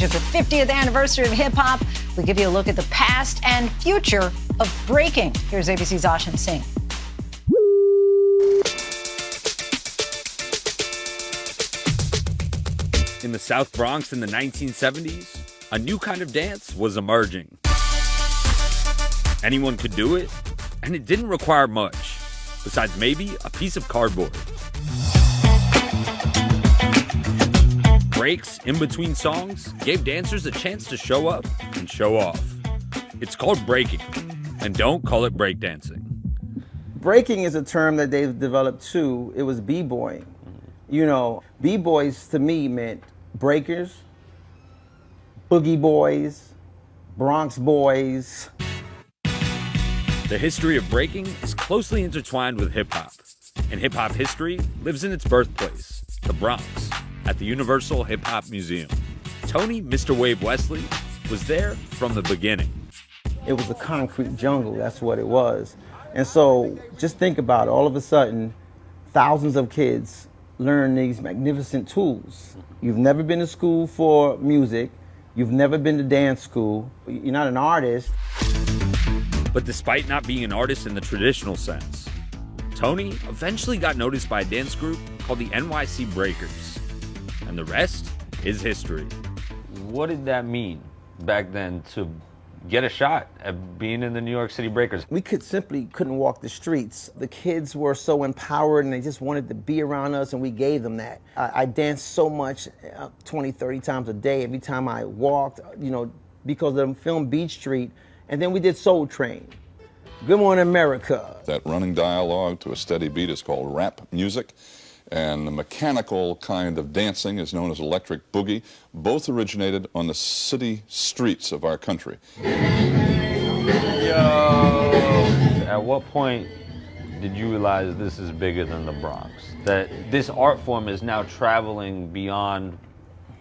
of the 50th anniversary of hip-hop, we give you a look at the past and future of breaking. Here's ABC's Ashin Singh. In the South Bronx in the 1970s, a new kind of dance was emerging. Anyone could do it, and it didn't require much, besides maybe a piece of cardboard. Breaks in between songs gave dancers a chance to show up and show off. It's called breaking, and don't call it breakdancing. Breaking is a term that they've developed too. It was b-boying. You know, b-boys to me meant breakers, boogie boys, Bronx boys. The history of breaking is closely intertwined with hip-hop, and hip-hop history lives in its birthplace, the Bronx, at the Universal Hip Hop Museum. Tony Mr. Wave Wesley was there from the beginning. It was a concrete jungle, that's what it was. And so just think about it, all of a sudden, thousands of kids learn these magnificent tools. You've never been to school for music, you've never been to dance school, you're not an artist. But despite not being an artist in the traditional sense, Tony eventually got noticed by a dance group called the NYC Breakers. And the rest is history. What did that mean back then to get a shot at being in the New York City Breakers? We couldn't walk the streets. The kids were so empowered and they just wanted to be around us, and we gave them that. I danced so much, 20, 30 times a day, every time I walked, you know, because of the film Beach Street, and then we did Soul Train. Good Morning America. That running dialogue to a steady beat is called rap music. And the mechanical kind of dancing is known as electric boogie. Both originated on the city streets of our country. Yo! At what point did you realize this is bigger than the Bronx? That this art form is now traveling beyond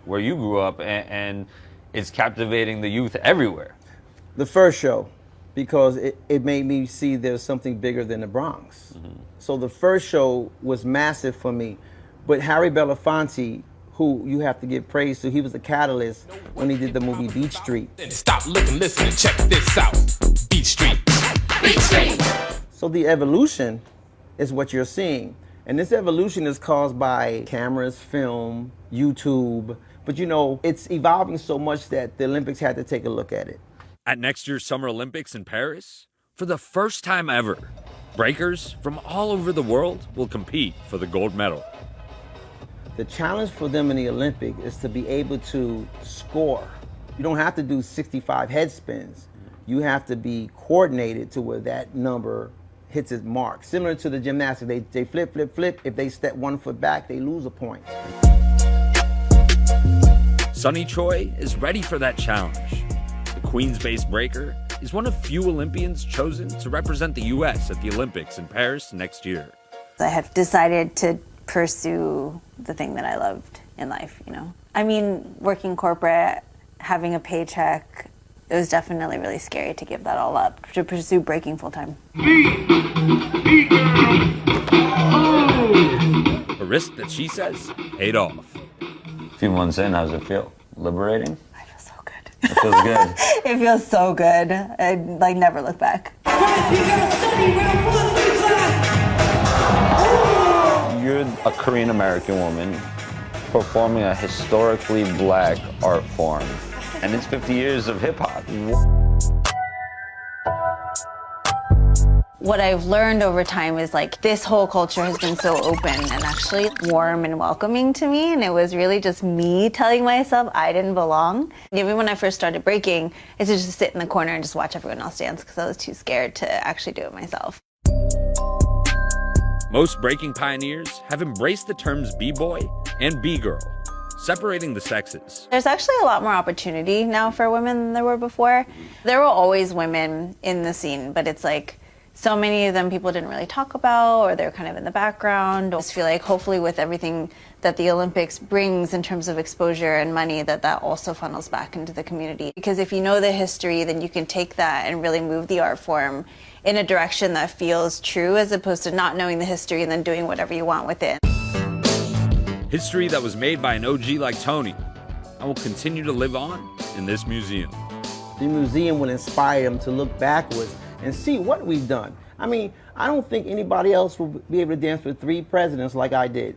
where you grew up and it's captivating the youth everywhere? The first show, because it made me see there's something bigger than the Bronx. Mm-hmm. So the first show was massive for me. But Harry Belafonte, who you have to give praise to, he was the catalyst when he did the movie Beach Street. Stop, look, and listen, and check this out. Beach Street. Beach Street. So the evolution is what you're seeing. And this evolution is caused by cameras, film, YouTube. But you know, it's evolving so much that the Olympics had to take a look at it. At next year's Summer Olympics in Paris, for the first time ever, breakers from all over the world will compete for the gold medal. The challenge for them in the Olympics is to be able to score. You don't have to do 65 head spins. You have to be coordinated to where that number hits its mark. Similar to the gymnastics, they flip, flip, flip. If they step 1 foot back, they lose a point. Sunny Choi is ready for that challenge. The Queens-based breaker is one of few Olympians chosen to represent the U.S. at the Olympics in Paris next year. I have decided to pursue the thing that I loved in life, you know. I mean, working corporate, having a paycheck, it was definitely really scary to give that all up, to pursue breaking full-time. A risk that she says paid off. A few months in, how does it feel? Liberating? I feel so good. It feels good. It feels so good. I'd like never look back. You're a Korean American woman performing a historically black art form, and it's 50 years of hip hop. What I've learned over time is like this whole culture has been so open and actually warm and welcoming to me, and it was really just me telling myself I didn't belong. Even when I first started breaking, I used to just sit in the corner and just watch everyone else dance because I was too scared to actually do it myself. Most breaking pioneers have embraced the terms b-boy and b-girl, separating the sexes. There's actually a lot more opportunity now for women than there were before. There were always women in the scene, but it's like so many of them people didn't really talk about, or they're kind of in the background. I just feel like hopefully with everything that the Olympics brings in terms of exposure and money, that also funnels back into the community. Because if you know the history, then you can take that and really move the art form in a direction that feels true, as opposed to not knowing the history and then doing whatever you want with it. History that was made by an OG like Tony and will continue to live on in this museum. The museum will inspire them to look backwards and see what we've done. I mean, I don't think anybody else will be able to dance with 3 presidents like I did.